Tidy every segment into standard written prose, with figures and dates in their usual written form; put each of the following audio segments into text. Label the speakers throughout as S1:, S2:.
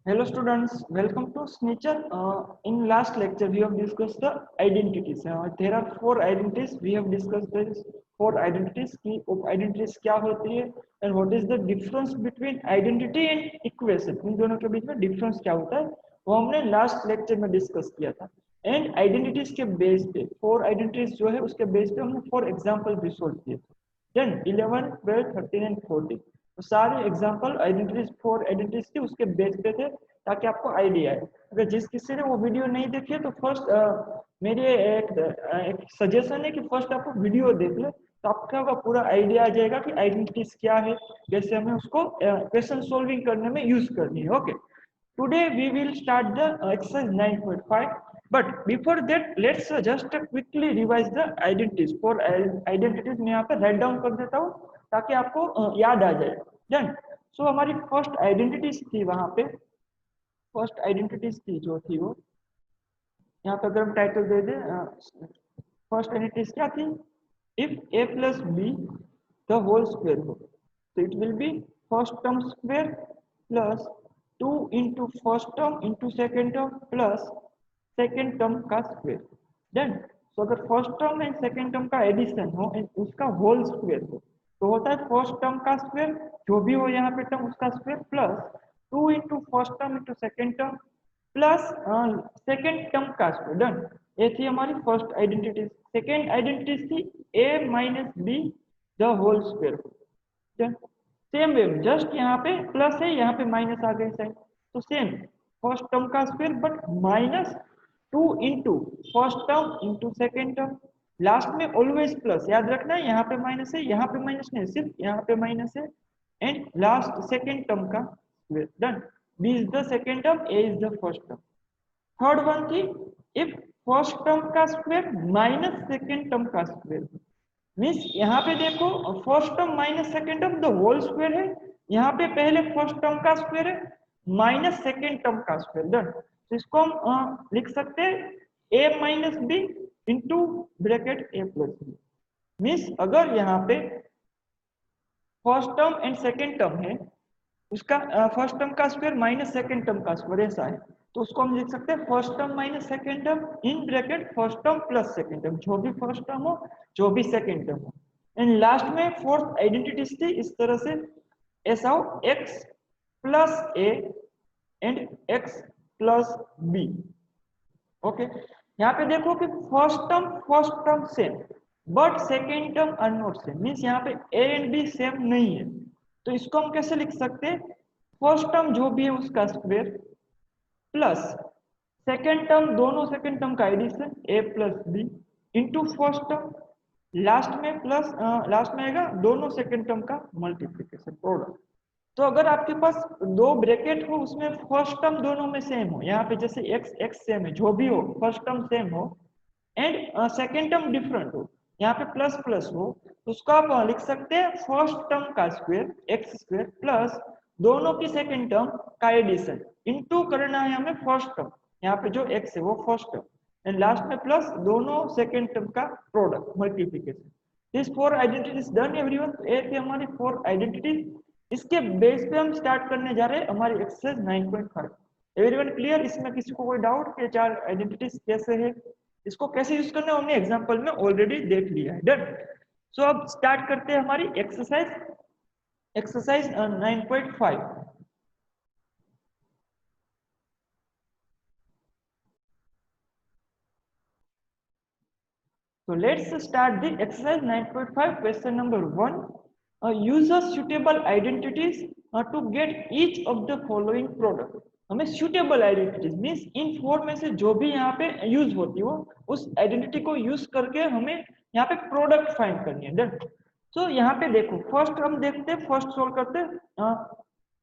S1: Hello students, welcome to Snitcher. In last lecture we have discussed the identities. There are four identities. We have discussed this four identities. की identities क्या होती है and what is the difference between identity and equation. इन दोनों के बीच में difference क्या होता है वो हमने last lecture में discuss किया था. And identities के base पे four identities जो है उसके base पे हमने four example भी solve किए थे. Then 11, 12, 13 and 14. तो सारे एग्जांपल आइडेंटिटीज फोर आइडेंटिटीज के उसके बेस पे थे ताकि आपको आइडिया आए. अगर जिस किसी ने वो वीडियो नहीं देखी है तो फर्स्ट मेरी एक सजेशन है कि फर्स्ट आप वीडियो देख ले तो आपका पूरा आइडिया आ जाएगा कि आइडेंटिटीज क्या है, कैसे हमें उसको क्वेश्चन सोल्विंग करने में यूज करनी है. Okay, today we will start the exercise 9.5, but before that let's just quickly revise the identities. For identities मैं यहाँ पे राइट डाउन कर देता हूँ ताकि आपको याद आ जाए. डन. सो हमारी फर्स्ट आइडेंटिटीज थी, वहां पे फर्स्ट आइडेंटिटीज थी जो थी वो यहाँ पे अगर हम टाइटल दे दे फर्स्ट आइडेंटिटीज क्या थी, if a plus b the whole square हो तो it will be first term square plus 2 into first term into second term plus second term का स्क्वायर. डन. सो अगर first term and second term का addition हो and उसका whole square हो तो होता है फर्स्ट टर्म का स्क्वायर जो भी हो यहाँ पे टर्म उसका square plus 2 into first term into second term plus second term का स्क्वायर. डन. ये थी हमारी फर्स्ट आइडेंटिटी. सेकेंड आइडेंटिटी थी a minus B the whole square. Done. Same way just यहाँ पे प्लस है, यहाँ पे माइनस आ गई साइड तो सेम फर्स्ट टर्म का square but minus 2 into first term into second term. Last में ऑलवेज प्लस याद रखना है, यहाँ पे माइनस है, यहाँ पे माइनस नहीं, सिर्फ यहाँ पे माइनस है एंड लास्ट सेकेंड टर्म का square. Done. b is the second term, a is the first term. Third one थी इफ फर्स्ट टर्म का स्क्वायर माइनस सेकेंड टर्म का स्क्वायर. मीन्स यहाँ पे देखो first term minus second term the whole square है, यहाँ पे पहले फर्स्ट टर्म का स्क्वायर है माइनस सेकेंड टर्म का स्क्वायर. डन. तो इसको हम लिख सकते हैं a minus B into bracket a plus B. Means अगर यहाँ पे first term and second term है उसका फर्स्ट टर्म का स्क्वायर माइनस सेकेंड टर्म का स्क्वायर ऐसा है तो उसको हम लिख सकते हैं first term minus second term in bracket first term plus second term, जो भी फर्स्ट टर्म हो जो भी सेकेंड टर्म हो. एंड लास्ट में फोर्थ आइडेंटिटी थी इस तरह से ऐसा हो x plus a and x plus b. Okay, यहाँ पे देखो कि first term same but second term are not same. Means यहाँ पे a एंड b सेम नहीं है तो इसको हम कैसे लिख सकते हैं, फर्स्ट टर्म जो भी है उसका स्क्वायर प्लस सेकेंड टर्म दोनों सेकेंड टर्म का addition a plus B into first term last में प्लस लास्ट में आएगा दोनों सेकेंड टर्म का मल्टीप्लीकेशन प्रोडक्ट. तो अगर आपके पास दो ब्रैकेट हो उसमें फर्स्ट टर्म दोनों में सेम हो, यहाँ पे जैसे x सेम है जो भी हो फर्स्ट टर्म सेम हो एंड सेकेंड टर्म डिफरेंट हो, यहाँ पे प्लस प्लस हो तो उसको आप लिख सकते हैं फर्स्ट टर्म का स्क्वायर एक्स स्क्वायर प्लस दोनों की सेकेंड टर्म का एडिशन इनटू करना है हमें फर्स्ट टर्म, यहाँ पे जो x है वो फर्स्ट टर्म एंड लास्ट में प्लस दोनों सेकेंड टर्म का product multiplication. This four identities done everyone. तो ये थी हमारी फोर आइडेंटिटीज. इसके बेस पे हम स्टार्ट करने जा रहे हैं हमारी एक्सरसाइज 9.5. Everyone clear? इसमें किसी को कोई डाउट कि चार आइडेंटिटीज कैसे है, इसको कैसे यूज करना है हमने एग्जांपल में ऑलरेडी देख लिया है. डन. सो अब स्टार्ट करते हैं हमारी exercise 9.5. So let's start the exercise 9.5. Question number 1. Use a suitable identities to get each of the following product. हमें suitable identities means इन फोर में से जो भी यहाँ पे यूज होती हो उस आइडेंटिटी को यूज करके हमें यहाँ पे प्रोडक्ट फाइंड करनी है. डन. तो यहाँ पे देखो फर्स्ट हम देखते हैं, फर्स्ट सोल्व करते हैं.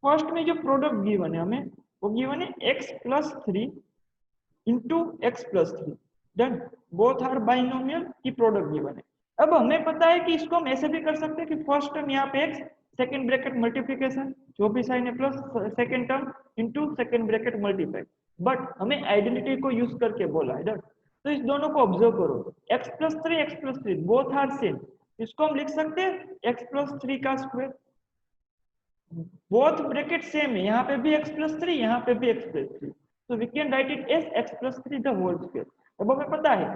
S1: फर्स्ट में जो प्रोडक्ट गिवन है हमें वो गिवन है x plus 3 into x plus 3. Done. Both are binomial की प्रोडक्ट गिवन है. अब हमें पता है कि इसको हम ऐसे भी कर सकते हैं कि फर्स्ट टर्म यहाँ पे x सेकंड ब्रैकेट मल्टीप्लिकेशन जो भी साइन है plus second term into second bracket multiply, but हमें आइडेंटिटी को यूज करके बोला है. डन. तो इस दोनों को ऑब्जर्व करो, x plus 3 both are same. इसको हम लिख सकते हैं x प्लस 3 का स्क्वायर. बोथ ब्रैकेट सेम है, यहाँ पे भी x प्लस 3, यहाँ पे भी x प्लस 3, तो we can write it as x plus 3 the whole square. अब हमें पता है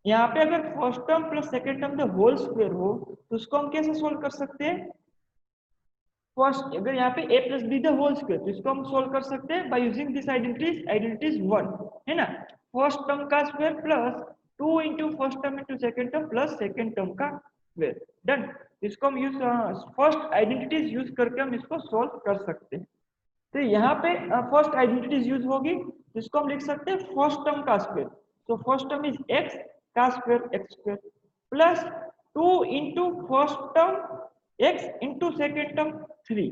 S1: यहाँ पे अगर first term plus second term the whole square हो तो उसको हम कैसे सोल्व कर सकते हैं? फर्स्ट अगर यहाँ पे a plus b the whole square, तो इसको हम सोल्व कर सकते हैं बाय यूजिंग दिस आइडेंटिटीज 1, है ना। फर्स्ट टर्म का square plus 2 into first term into second term plus second term का स्क्वायर, डन। इसको हम यूज फर्स्ट आइडेंटिटीज यूज करके हम इसको सोल्व कर सकते हैं। तो यहाँ पे फर्स्ट आइडेंटिटीज यूज होगी, जिसको हम लिख सकते हैं फर्स्ट टर्म का स्क्वायर। तो फर्स्ट टर्म इज x का square x square plus 2 into first term x into second term 3,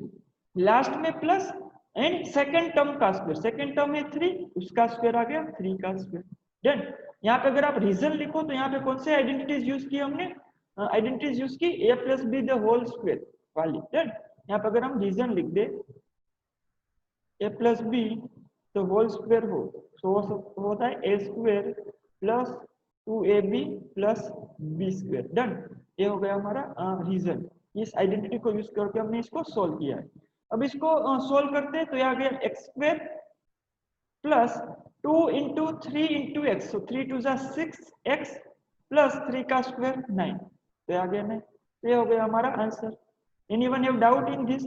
S1: last में प्लस एंड सेकेंड टर्म का स्क्वायर, सेकेंड टर्म है 3, उसका स्क्वायर आ गया 3 का स्क्वायर, डन। यहाँ पे अगर आप रीजन लिखो तो यहाँ पे कौन से आइडेंटिटीज यूज की हमने? आइडेंटिटीज यूज की a plus b the whole square वाली, डन। यहाँ पे अगर हम रीजन लिख दे a प्लस बी तो होल स्क्वायर हो तो होता है a square plus 2ab plus B square, done. ये हो गया हमारा रीजन। इस आइडेंटिटी को यूज करके हमने इसको सोल्व किया है। अब इसको सोल्व करते हैं तो यहाँ गया x square plus 2 into 3 into x, तो 3 टू 6x प्लस 3 का स्क्वायर 9, तो आ गया 9। तो ये हो गया हमारा answer. Anyone have doubt in this?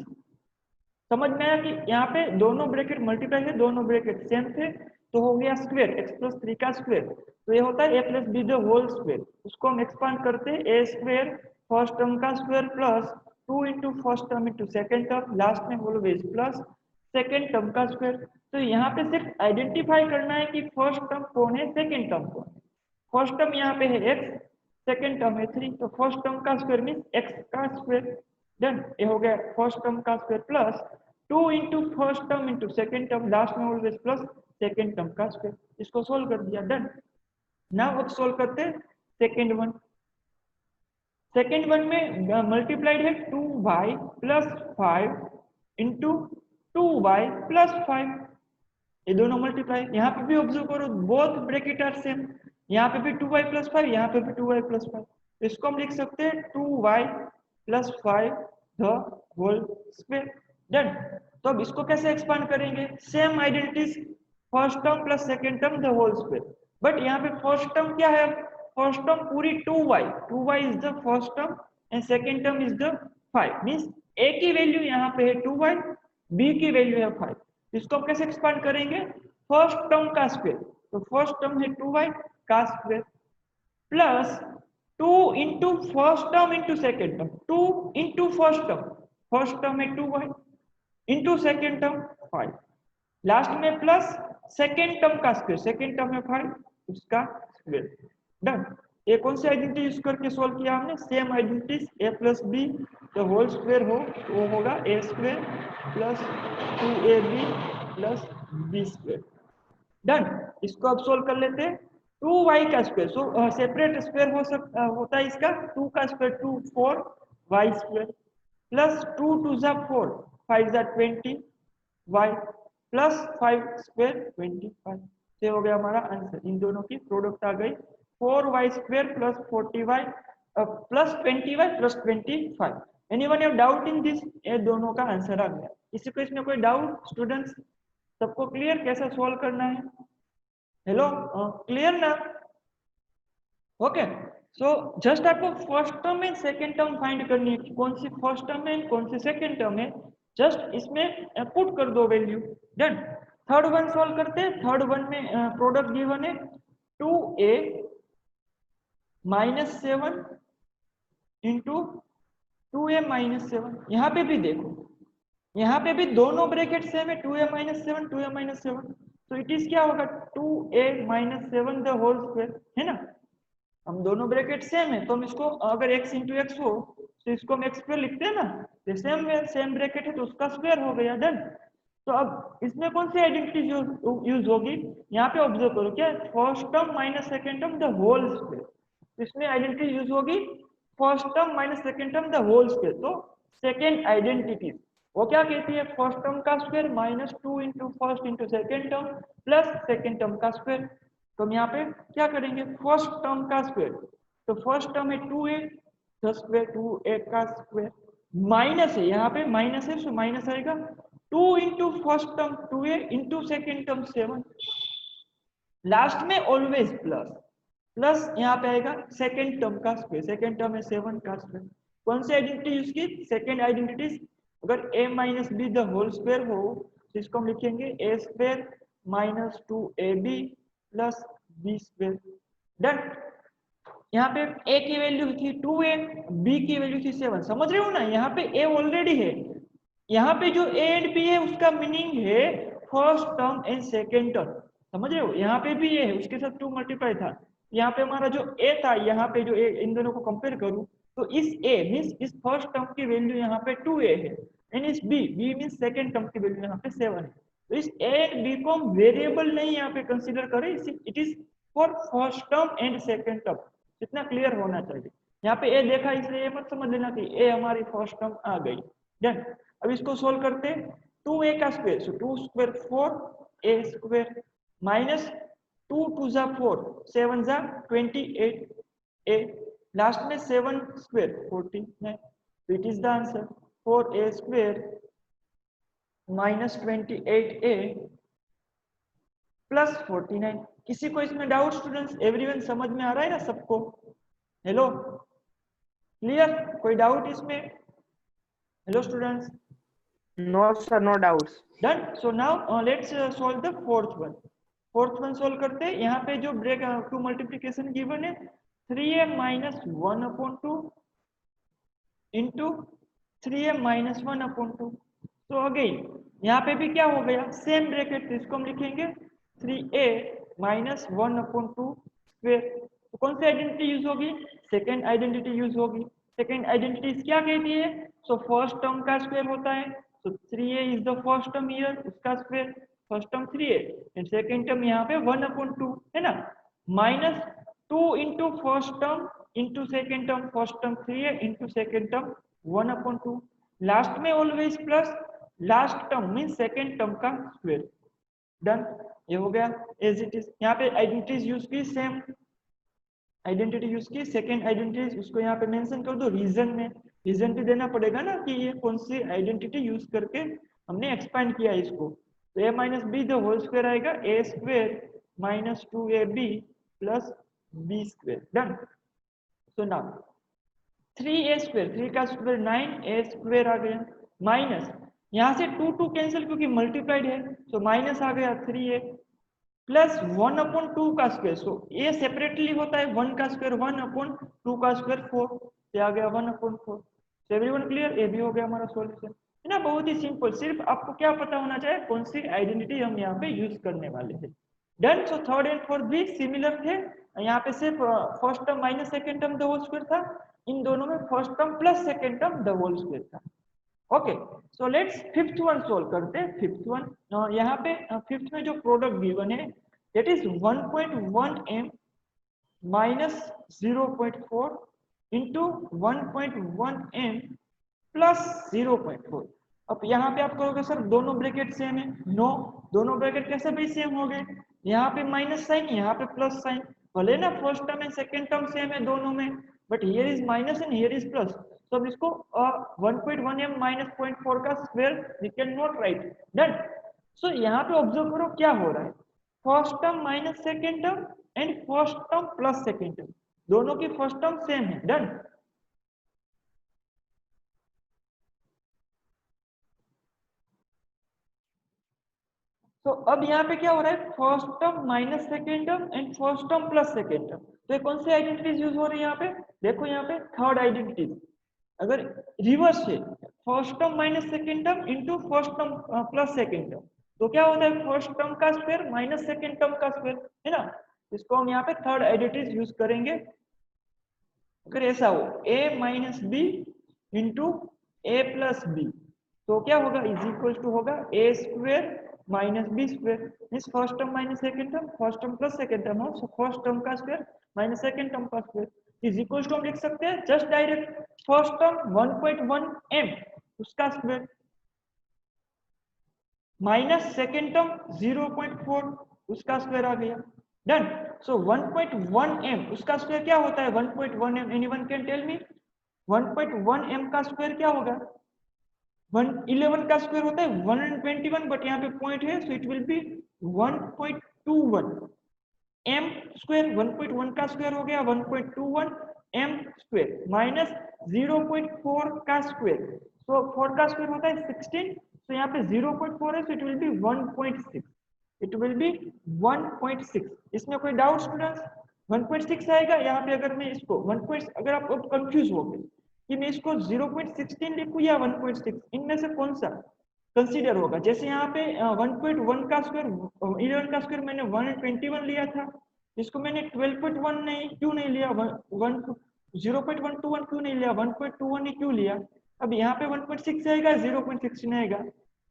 S1: समझ में आया कि यहाँ पे दोनों ब्रैकेट मल्टीप्लाई है, दोनों ब्रैकेट सेम थे, तो हो गया स्क्वायर x प्लस 3 का स्क्वायर, तो ये होता है a plus b the whole square. उसको हम एक्सपांड करते हैं a स्क्वायर फर्स्ट टर्म का square plus 2 into first term into second term, last में ऑलवेज प्लस सेकेंड टर्म का स्क्वायर। तो यहाँ पे सिर्फ आइडेंटिफाई करना है कि फर्स्ट टर्म कौन है, सेकेंड टर्म कौन है। फर्स्ट टर्म यहाँ पे है x, सेकेंड टर्म है 3, तो फर्स्ट टर्म का स्क्वायर मीन x का स्क्वायर, डन। ये हो गया फर्स्ट टर्म का square plus 2 into first term into second term, last में ऑलवेज प्लस सेकेंड टर्म का स्क्वायर। इसको सोल्व कर दिया, डन। नाउ अब सोल्व करते हैं सेकेंड वन। सेकेंड वन में मल्टीप्लाइड है 2y plus 5 into 2y plus 5, ये दोनों मल्टीप्लाई। यहाँ पे भी ऑब्जर्व करो बोथ ब्रैकेट आर सेम, यहाँ पे भी 2y प्लस 5, यहाँ पे भी 2y प्लस 5, इसको हम लिख सकते हैं 2y plus 5 the whole square, done. तो अब इसको कैसे एक्सपांड करेंगे? Same identities, first term plus second term the whole square, but यहाँ पे फर्स्ट टर्म क्या है? फर्स्ट टर्म पूरी 2y is the first term and second term is the 5, means a की वैल्यू यहाँ पे है 2y, b की वैल्यू है 5। इसको हम कैसे एक्सपांड करेंगे? फर्स्ट टर्म का स्क्वायर, तो फर्स्ट टर्म है 2y का square plus 2 into first term into second term, 2 into first term है 2y इंटू सेकेंड टर्म 5, लास्ट में प्लस सेकेंड टर्म का स्क्वायर, सेकेंड टर्म है 5, उसका स्क्वायर, डन। ये कौन सी आइडेंटिटी यूज करके सोल्व किया हमने? Same identities, a plus B तो होल स्क्वायर हो तो वो होगा a square plus 2ab plus B square, done. इसको अब सोल्व कर लेते हैं 2y का स्क्वायर, सो सेपरेट स्क्वायर हो सकता होता है इसका, 2 का square 2 4 y square plus 2 to जा 4 5 जा 20 y प्लस 5 स्क्वायर 25, ये हो गया हमारा आंसर। इन दोनों की प्रोडक्ट आ गई 4y square plus 40y plus 20y plus 25। Anyone have doubt in this? ये दोनों का आंसर आ गया। इसी को इसमें कोई डाउट स्टूडेंट्स? सबको क्लियर कैसे सोल्व करना है? हेलो, क्लियर ना? ओके, सो जस्ट आपको first term and second term find करनी है, कौन सी फर्स्ट टर्म है कौन सी सेकेंड टर्म है, जस्ट इसमें पुट कर दो value, done. Third one solve करते हैं। थर्ड वन में प्रोडक्ट गिवन है 2a minus 7 into 2a minus 7। यहाँ पे भी देखो, यहाँ पे भी दोनों ब्रैकेट सेम है, 2a माइनस 7 2a माइनस 7, तो इट इज क्या होगा 2a minus 7 the whole square, है ना। हम दोनों ब्रैकेट सेम है तो हम इसको अगर x इंटू एक्स हो तो इसको हम x स्क्वायर लिखते हैं ना, तो सेम ब्रैकेट है तो उसका स्क्वायर हो गया, डन। तो अब इसमें कौन सी आइडेंटिटी यूज होगी? यहाँ पे ऑब्जर्व करो क्या, first term minus second term the whole square, इसमें आइडेंटिटी यूज होगी first term minus second term the whole square. तो सेकेंड आइडेंटिटी वो क्या कहती है? फर्स्ट टर्म का square minus 2 into first into second term plus second term का square. तो हम यहाँ पे क्या करेंगे? फर्स्ट टर्म का स्क्वायर, तो फर्स्ट टर्म है 2a, द स्क्वायर 2a का स्क्वायर माइनस है, यहाँ पे माइनस है, सो माइनस आएगा 2 into first term 2a into second term 7, last में ऑलवेज प्लस, प्लस यहाँ पे आएगा सेकेंड टर्म का स्क्वायर, सेकेंड टर्म है 7 का स्क्वायर। कौन सी आइडेंटिटी यूज की? Second identity. अगर a minus B the whole square हो तो इसको हम लिखेंगे a square minus 2ab plus b square. Done. यहाँ पे a की वैल्यू थी 2a, b की वैल्यू थी 7, समझ रहे हो ना? यहाँ पे a ऑलरेडी है, यहाँ पे जो a एंड b है उसका मीनिंग है first term and second term, समझ रहे हो? यहाँ पे भी a है, उसके साथ 2 मल्टीप्लाई था, यहाँ पे हमारा जो a था, यहाँ पे जो a, इन दोनों को कंपेयर करूं तो इस a मींस इस फर्स्ट टर्म की वैल्यू यहाँ पे 2a है, एंड इस b मींस सेकेंड टर्म की वैल्यू यहाँ पे 7 है। तो इस a एंड b को हम वेरिएबल नहीं यहाँ पे कंसीडर करें, it is for first term and second term. इतना क्लियर होना चाहिए। यहाँ पे a देखा इसलिए मत समझ लेना कि a हमारी फर्स्ट टर्म आ गई। डन। अब इसको सोल्व करते हैं, 2a का स्क्वायर, सो 2 स्क्वायर 4a स्क्वायर माइनस 2 2 जा 4 7 जा 28a, लास्ट में 7 स्क्वायर 49, तो it is the answer 4a square minus 28a plus 49। किसी को इसमें डाउट स्टूडेंट्स? एवरीवन समझ में आ रहा है ना सबको? Hello, clear? कोई डाउट इसमें? Hello students?
S2: No sir, no doubts.
S1: Done. So now let's solve the fourth one. Fourth one solve करते हैं। यहाँ पे जो ब्रेक टू मल्टीप्लीकेशन गिवन है 3a minus 1 upon 2 into 3a minus 1 upon 2। तो again यहाँ पे भी क्या हो गया, सेम ब्रैकेट, तो इसको हम लिखेंगे 3a माइनस 1 अपॉन 2 स्क्वायर। तो कौन सी आइडेंटिटी यूज होगी? सेकेंड आइडेंटिटी यूज होगी। सेकेंड आइडेंटिटी क्या कहती है? सो फर्स्ट टर्म का स्क्वायर होता है, so 3a is the first term here, उसका square, first term 3a and second term यहाँ पे 1 अपॉन 2 है ना, minus 2 into first term into second term, first term 3a into second term 1 upon 2, last में always plus, last term mean second term का square. Done. ये हो गया as it is. यहाँ पे आइडेंटिटीज यूज की, सेम आइडेंटिटी यूज की, second identity उसको यहाँ पे मेंशन कर दो रीजन में, रीजन भी देना पड़ेगा ना कि ये कौन सी आइडेंटिटी यूज करके हमने एक्सपेंड किया इसको। तो a minus B the whole square आएगा a square minus 2ab plus b square. Done. So now 3a square, 3 का स्क्वायर 9a स्क्वायर आ गया, माइनस यहाँ से 2 2 कैंसिल क्योंकि मल्टीप्लाइड है, तो माइनस आ गया 3a प्लस 1 अपॉन 2 का स्क्वायर, सो ये सेपरेटली होता है 1 का स्क्वायर 1 अपॉन 2 का स्क्वायर 4, ये आ गया 1 अपॉन 4। So everyone clear? ये भी हो गया हमारा सॉल्यूशन, है ना? बहुत ही सिंपल, सिर्फ आपको क्या पता होना चाहिए कौन सी आइडेंटिटी हम यहाँ पे यूज करने वाले हैं। Done. So third and fourth भी सिमिलर थे, यहाँ पे सिर्फ first term minus second term the whole square था, इन दोनों में first term plus second term the whole square था। Okay, so let's fifth one solve करते हैं। फिफ्थ वन यहाँ पे फिफ्थ में जो प्रोडक्ट गिवन है that is 1.1 m minus 0.4 into 1.1 m plus 0.4। अब यहाँ पे आप कहोगे सर दोनों ब्रैकेट सेम है, नो, दोनों ब्रैकेट कैसे भी सेम हो गए? यहाँ पे माइनस साइन, यहाँ पे प्लस साइन, भले ना first term and second term same है दोनों में, but here is minus and here is plus, तो अब इसको 1.1 m माइनस 0.4 का square we can not write. Done. So यहाँ पे ऑब्जर्व करो क्या हो रहा है, first term minus second term and first term plus second term, दोनों की फर्स्ट टर्म सेम है। डन। तो अब यहाँ पे क्या हो रहा है, first term minus second term and first term plus second term, तो ये कौन सी आइडेंटिटीज यूज हो रही है यहाँ पे? देखो यहाँ पे थर्ड आइडेंटिटी, अगर रिवर्स है first term minus second term into first term plus second term, तो क्या होता है फर्स्ट टर्म का स्क्वायर माइनस सेकेंड टर्म का स्क्वायर, है ना? इसको हम यहाँ पे थर्ड आइडेंटिटीज यूज करेंगे। अगर ऐसा हो a minus B into A plus B, तो क्या होगा, इज इक्वल टू होगा A square minus B square, means first term minus second term, first term plus second term हो, सो फर्स्ट टर्म का स्क्वायर माइनस सेकेंड टर्म का square is equal to हम लिख सकते हैं just direct first term 1.1 m उसका square minus second term 0.4 उसका square आ गया। डन। सो 1.1 m उसका स्क्वायर क्या होता है? 1.1 m, anyone can tell me? 1.1 m का स्क्वायर क्या होगा? 11 का स्क्वायर होता है 121, बट यहाँ पे पॉइंट है, so it will B 1.21 m square. 1.1 का स्क्वायर हो गया 1.21 m स्क्वायर माइनस 0.4 का स्क्वायर, सो 4 का स्क्वायर होता है 16, तो यहाँ पे 0.4 है, so it will B 1.6, it will B 1.6। इसमें कोई डाउट स्टूडेंट्स? 1.6 आएगा यहाँ पे। अगर मैं इसको 1. अगर आप कंफ्यूज हो गए कि मैं इसको 0.16 लिखूं या 1.6, इनमें से कौन सा कंसीडर होगा? जैसे यहाँ पे 1.1 का स्क्वायर 11 का स्क्वायर मैंने 121 लिया था, इसको मैंने 12.1 नहीं क्यों नहीं लिया, 0.121 क्यों नहीं लिया, 1.21 ही क्यों लिया? अब यहाँ पे 1.6 आएगा 0.16 आएगा,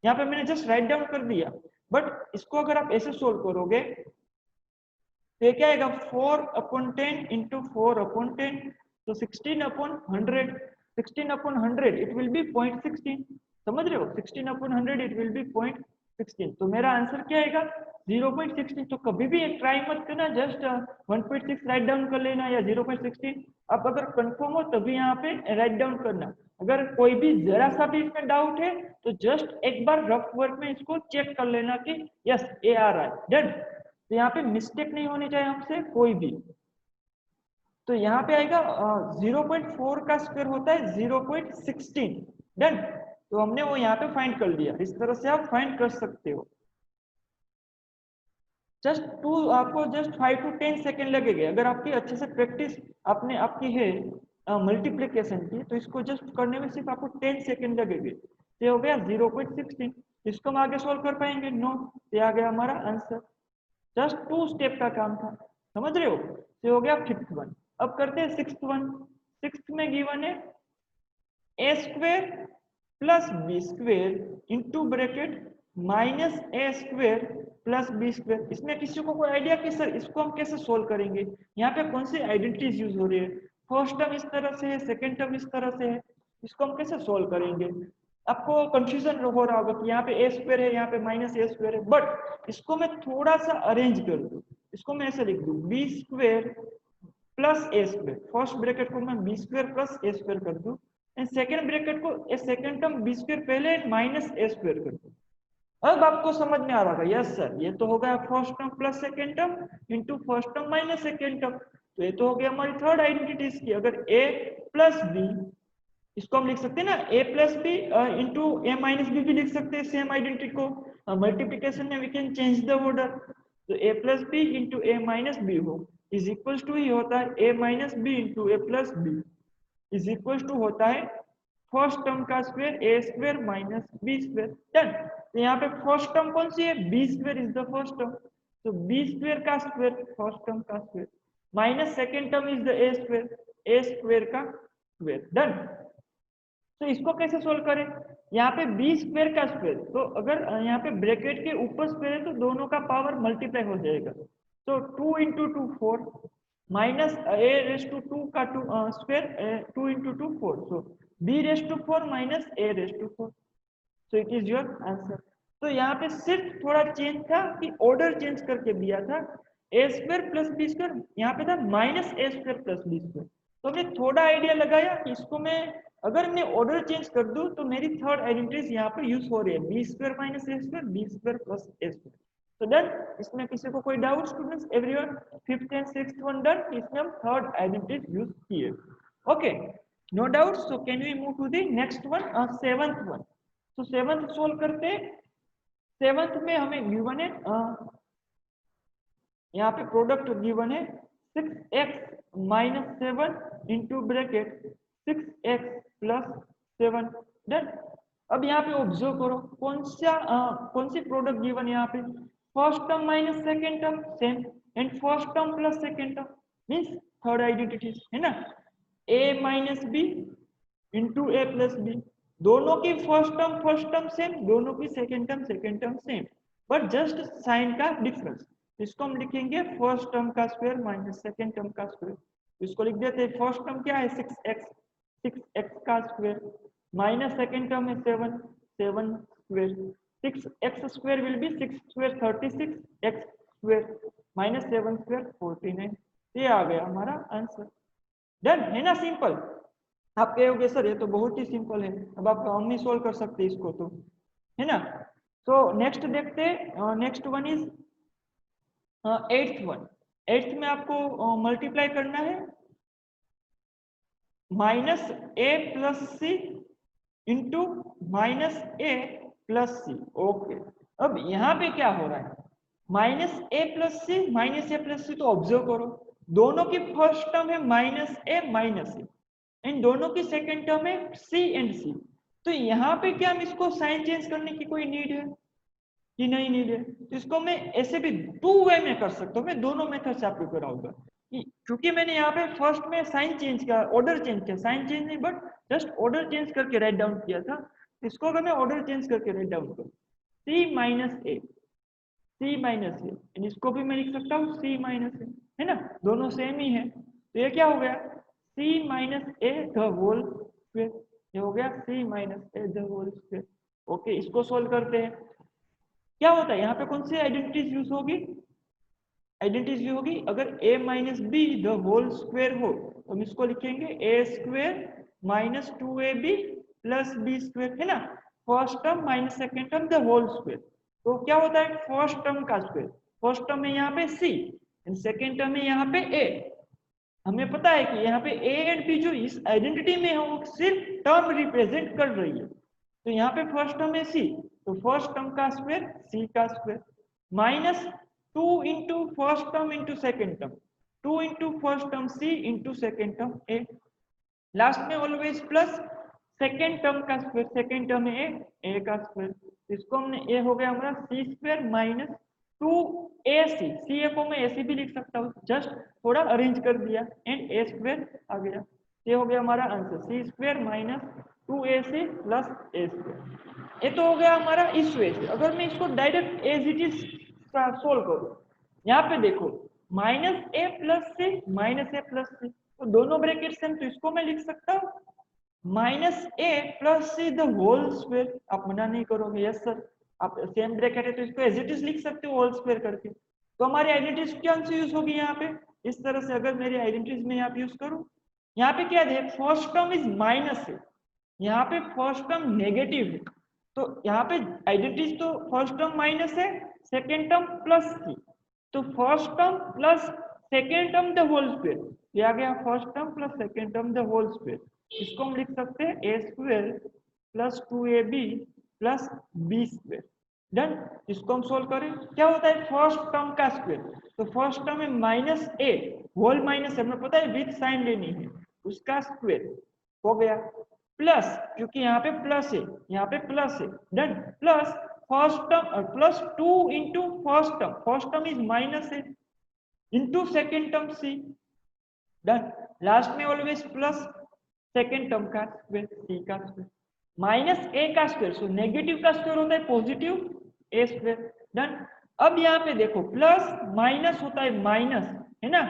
S1: यहाँ पे मैंने जस्ट राइट डाउन कर दिया। बट इसको अगर आप ऐसे सोल्व करोगे तो ये क्या आएगा, 4/10 इंटू 4/10, तो 16/100, 16/100 इट विल बी 0.16, समझ रहे हो? 16/100 इट विल बी 0.16, तो मेरा आंसर क्या आएगा 0.16। तो कभी भी एक ट्राई मत करना, जस्ट 1.6 राइट डाउन कर लेना या 0.16, अब अगर कंफर्म हो तभी यहाँ पे राइट डाउन करना। अगर कोई भी जरा सा भी इसमें डाउट है तो जस्ट एक बार रफ वर्ड में इसको चेक कर लेना कि यस ए आ रहा है, डन। तो यहाँ पे मिस्टेक नहीं होनी चाहिए हमसे कोई भी। तो यहाँ पे आएगा 0.4 का स्क्वायर होता है 0.16, डन। तो हमने वो यहाँ पे फाइंड कर लिया, इस तरह से आप फाइंड कर सकते हो। जस्ट आपको जस्ट 5 to 10 सेकेंड लगेंगे। अगर आपकी अच्छे से प्रैक्टिस आपकी है मल्टीप्लीकेशन की, तो इसको जस्ट करने में सिर्फ आपको 10 सेकेंड लगेंगे। ये हो गया 0.16, इसको हम आगे सोल्व कर पाएंगे? नो। ये आ गया हमारा आंसर, जस्ट 2 स्टेप का काम था, समझ रहे हो? ये हो गया 5th वन। अब करते हैं 6th वन। 6th में गिवन है A square plus B square into bracket minus A square plus B square. इसमें किसी को कोई आइडिया कि सर इसको हम कैसे सोल्व करेंगे? यहाँ पे कौन सी आइडेंटिटीज यूज हो रही है? फर्स्ट टर्म इस तरह से है, सेकेंड टर्म इस तरह से है, इसको हम कैसे सोल्व करेंगे? आपको कंफ्यूजन हो रहा होगा कि यहाँ पे ए स्क्वेयर है, यहाँ पे माइनस ए स्क्वेयर है, बट इसको मैं थोड़ा सा अरेंज कर दूं। इसको मैं ऐसे लिख दूं, बी स्क्वेयर प्लस ए स्क्वेयर, फर्स्ट ब्रैकेट को मैं बी स्क्वेयर प्लस ए स्क्वेयर कर दूं, एंड सेकेंड ब्रैकेट को सेकेंड टर्म बी स्क्वेयर पहले माइनस ए स्क्वेयर कर दूं। अब आपको समझ में आ रहा होगा, यस सर ये तो हो गया first term plus second term into first term minus second term, तो ये तो हो गया हमारी थर्ड आइडेंटिटीज की। अगर a प्लस बी, इसको हम लिख सकते हैं ना a plus B into A minus B भी लिख सकते हैं सेम आइडेंटिटी को। मल्टीप्लीकेशन में we can change the order, तो a plus B into A minus B हो इज इक्वल टू ही होता है a minus B into A plus B is equal to होता है फर्स्ट टर्म का square A square minus B square, done. तो यहाँ पे फर्स्ट टर्म कौन सी है? B square is the first term, तो बी स्क्वायर का स्क्वायर फर्स्ट टर्म का square minus second term is the A square का स्क्वायर, डन। तो इसको कैसे सोल्व करें? यहाँ पे बी स्क्वायर का स्क्वायर, तो अगर यहाँ पे ब्रैकेट के ऊपर स्क्वायर है तो दोनों का पावर मल्टीप्लाई हो जाएगा, तो 2 इंटू 2 4 माइनस ए रेस टू 2 का स्क्वायर 2 इंटू 2 4, so b raise to 4 minus a raise to 4, so it is your answer. तो यहाँ पे सिर्फ थोड़ा चेंज था कि ऑर्डर चेंज करके दिया था, ए स्क्वायर प्लस बी स्क्वायर, यहाँ पे था minus a square plus B square, तो हमने थोड़ा आइडिया लगाया कि इसको मैं अगर मैं ऑर्डर चेंज कर दूं तो मेरी थर्ड आइडेंटिटीज यहाँ पे यूज हो रही है, b square minus a square, b square plus a square. तो डन, इसमें किसी को कोई doubt students? Everyone 5th and 6th one done, इसमें हम थर्ड आइडेंटिटी यूज किए। Okay, no doubt. So can we move to the next one, 7th one. तो 7th solve करते। 7th में हमें गिवन है यहाँ पे प्रोडक्ट गिवन है 6x minus 7 into bracket 6x plus 7, done. अब यहाँ पे ऑब्जर्व करो कौन सी प्रोडक्ट गिवन है यहाँ पे? First term minus second term same, and first term plus second term means third identity है ना, a minus B into A plus b, दोनों की फर्स्ट टर्म सेम, दोनों की second term same, but just sign का difference. इसको हम लिखेंगे फर्स्ट टर्म का स्क्वायर माइनस सेकेंड टर्म का स्क्वायर, इसको लिख देते हैं फर्स्ट टर्म क्या है 6x का स्क्वायर माइनस सेकेंड टर्म है 7 square, 6x square will be 6 square 36, x square minus 7 square 49, ये आ गया हमारा आंसर, डन है ना, सिंपल। आप कहोगे सर ये तो बहुत ही सिंपल है, अब आप हम नहीं सोल्व कर सकते इसको तो, है ना। तो नेक्स्ट देखते हैं, next one is eighth one. Eighth में आपको मल्टीप्लाई करना है minus a plus C into minus a plus C. Okay, अब यहाँ पे क्या हो रहा है, माइनस ए प्लस सी तो ऑब्जर्व करो, दोनों की फर्स्ट टर्म है माइनस ए, इन दोनों की सेकंड टर्म है सी एंड सी। तो यहाँ पे क्या हम इसको साइन चेंज करने की कोई नीड है कि नहीं नीड है? तो इसको मैं ऐसे भी टू वे में कर सकता हूँ, मैं दोनों मेथड से आपको कराऊंगा। क्योंकि मैंने यहाँ पे फर्स्ट में साइन चेंज किया, ऑर्डर चेंज किया, साइन चेंज नहीं बट जस्ट ऑर्डर चेंज करके राइट डाउन किया था। इसको अगर मैं ऑर्डर चेंज करके राइट डाउन करूँ सी माइनस ए, इसको भी मैं लिख सकता हूँ सी माइनस ए, है ना, दोनों सेम ही है। तो ये क्या हो गया, C minus A the whole square, ये हो गया C minus A the whole square. Okay, इसको सोल्व करते हैं। क्या होता है यहाँ पे, कौन सी आइडेंटिटीज यूज होगी, आइडेंटिटीज यूज होगी अगर a minus B the whole square हो तो हम इसको लिखेंगे A square minus 2ab plus B square, है ना। First term minus second term the whole square, तो क्या होता है फर्स्ट टर्म का स्क्वायर, फर्स्ट टर्म में यहाँ पे c एंड सेकेंड टर्म में यहाँ पे a। हमें पता है कि यहाँ पे a एंड b जो इस आइडेंटिटी में है वो सिर्फ टर्म रिप्रेजेंट कर रही है। तो यहाँ पे फर्स्ट टर्म है c, तो फर्स्ट टर्म का स्क्वायर c का square minus 2 into first term into second term, 2 into first term c into second term a, last में ऑलवेज प्लस सेकेंड टर्म का स्क्वायर, सेकेंड टर्म है a का square, इसको हमने a हो गया हमारा c स्क्वायर माइनस 2ac, सी को मैं ac भी लिख सकता हूँ, जस्ट थोड़ा अरेंज कर दिया एंड a स्क्वायर आ गया। ये हो गया हमारा answer c square minus 2ac plus a square. ये तो हो गया हमारा इस वे से। अगर मैं इसको direct as it is solve करूँ, यहाँ पे देखो माइनस ए प्लस सी, तो दोनों ब्रैकेट सेम, तो इसको मैं लिख सकता हूँ minus a plus c the whole square. आप मना नहीं करोगे, यस सर, आप सेम ब्रैकेट है तो इसको एज इट इज लिख सकते हो होल स्क्वायर करके। तो हमारी आइडेंटिटीज क्या से यूज होगी यहाँ पे, इस तरह से अगर मेरी आइडेंटिटीज में यहाँ पे यूज करूँ, यहाँ पे क्या है फर्स्ट टर्म इज माइनस है, यहाँ पे फर्स्ट टर्म नेगेटिव है, तो यहाँ पे आइडेंटिटीज तो फर्स्ट टर्म माइनस है, सेकेंड टर्म प्लस थी, तो first term plus second term the whole square, ये आ गया first term plus second term the whole square. इसको हम लिख सकते हैं A square plus 2ab plus B square. Done. इसको हम सोल्व करें, क्या होता है फर्स्ट टर्म का स्क्वायर, तो फर्स्ट टर्म है माइनस ए होल माइनस, हमें पता है विथ साइन लेनी है, उसका स्क्वायर हो गया प्लस, क्योंकि यहाँ पे प्लस है, यहाँ पे प्लस है, done, plus first term plus 2 into first term is minus है इंटू सेकेंड टर्म सी, डन, लास्ट में ऑलवेज प्लस सेकेंड टर्म का स्क्वायर सी का स्क्वायर माइनस ए का स्क्वायर, सो नेगेटिव का स्क्वायर होता है पॉजिटिव ए स्क्वायर, डन। अब यहाँ पे देखो प्लस माइनस होता है माइनस, है ना,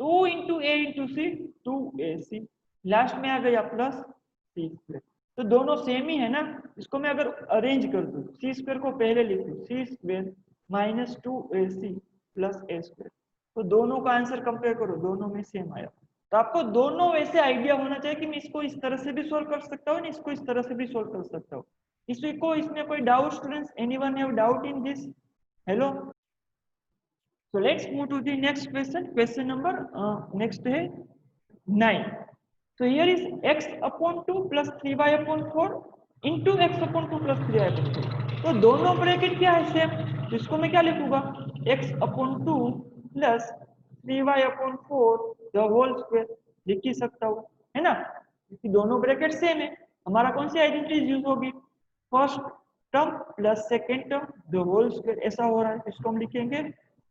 S1: 2 इंटू ए इंटू सी 2ac, लास्ट में आ गया प्लस सी स्क्वायर, तो दोनों सेम ही है ना। इसको मैं अगर अरेंज कर दूं, सी स्क्वायर को पहले लिखूं सी square minus 2ac plus a square, तो दोनों का आंसर कंपेयर करो, दोनों में सेम आया। तो आपको दोनों वैसे आइडिया होना चाहिए कि मैं इसको इस तरह से भी सोल्व कर सकता हूँ, इसको इस तरह से भी सोल्व कर सकता हूँ। इसको इसमें कोई doubt students, anyone have doubt in this? Hello, so let's move to the next question. Question number next है 9. So here is x upon 2 plus 3y upon 4 into x upon 2 plus 3y upon 4. तो दोनों bracket क्या है same, तो इसको मैं क्या लिखूंगा x upon 2 plus 3y upon 4 the whole square लिख ही सकता हूँ, है ना, क्योंकि दोनों ब्रैकेट सेम है। हमारा कौन सी आइडेंटिटी यूज होगी, first term plus second term the whole square, ऐसा हो रहा है, इसको हम लिखेंगे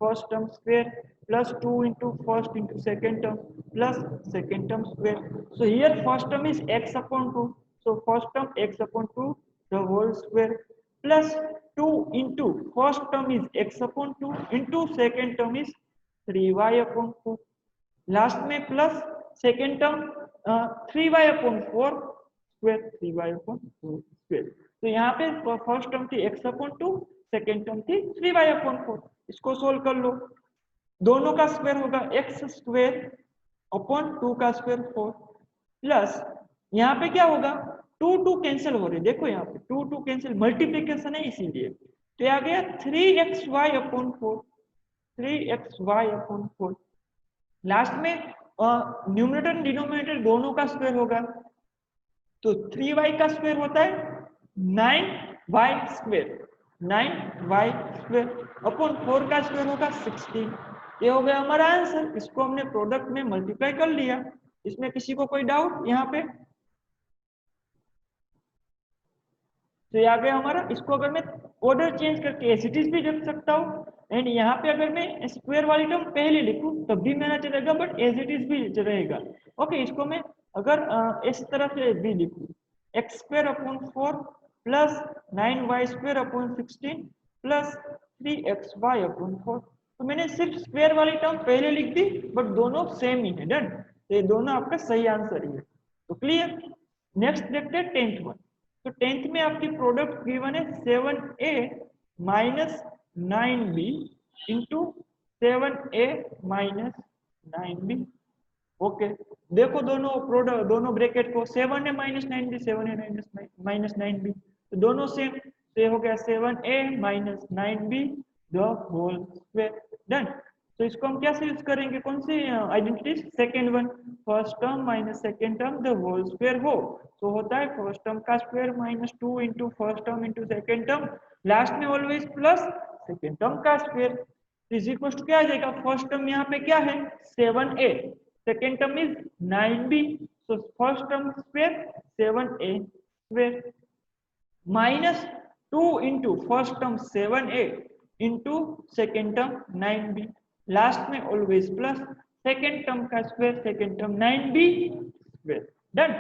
S1: first term square plus 2 into first into second term plus second term square. So here first term is x upon 2. So first term x upon 2 the whole square plus 2 into first term is x upon 2 into second term is 3y upon 4. Last में plus second term 3y upon 4 square, 3y upon 4 square. तो यहाँ पे first term थी x upon 2, second term थी 3y upon 4. इसको solve कर लो, दोनों का स्क्वायर होगा एक्स स्क्वायर अपॉन 2 का स्क्वायर 4 प्लस यहाँ पे क्या होगा, 2 कैंसिल हो रहे, देखो यहाँ पे 2 कैंसिल, मल्टीप्लीकेशन है इसीलिए। तो आ गया 3xy/4, 3xy/4। लास्ट में न्यूमरेटर डिनोमिनेटर दोनों का स्क्वायर होगा, तो 3y का स्क्वायर होता है 9y², 9y² अपॉन 4 का स्क्वायर होगा 16। ये हो गया हमारा आंसर। इसको हमने प्रोडक्ट में मल्टीप्लाई कर लिया। इसमें किसी को कोई डाउट यहाँ पे? तो ये आ गया हमारा। इसको अगर मैं ऑर्डर चेंज करके एज इट इज भी लिख सकता हूँ, एंड यहाँ पे अगर मैं स्क्वायर वाली टर्म पहले लिखूं तब भी मेरा चलेगा, बट एज इट इज भी रहेगा। ओके, इसको मैं अगर इस तरह से भी लिखूं, x²/4 plus 9y²/16 plus 3xy/4, तो मैंने सिर्फ स्क्वायर वाली टर्म पहले लिख दी, बट दोनों सेम ही है। डन, तो ये दोनों आपका सही आंसर ही है। तो क्लियर। नेक्स्ट देखते हैं 10th वन। तो 10th में आपकी प्रोडक्ट गिवन है 7a minus 9b into 7a minus 9b। Okay, देखो दोनों प्रोडक्ट, दोनों ब्रैकेट को, 7a minus 9b, 7a minus 9b, तो दोनों सेम। तो ये हो गया 7a minus 9b the whole square. Done. तो इसको हम कैसे यूज करेंगे, कौन सी identity? Second one, first term minus second term the whole square हो, तो होता है फर्स्ट टर्म का square minus 2 into first term into second term, last में ऑलवेज प्लस सेकेंड टर्म का स्क्वायर। इज इक्वल टू क्या आ जाएगा, फर्स्ट टर्म यहाँ पे क्या है 7a, second term is 9b, so first term square 7a square minus 2 into first term 7a into second term 9b, last में always plus second term का square, second term 9b square. Done.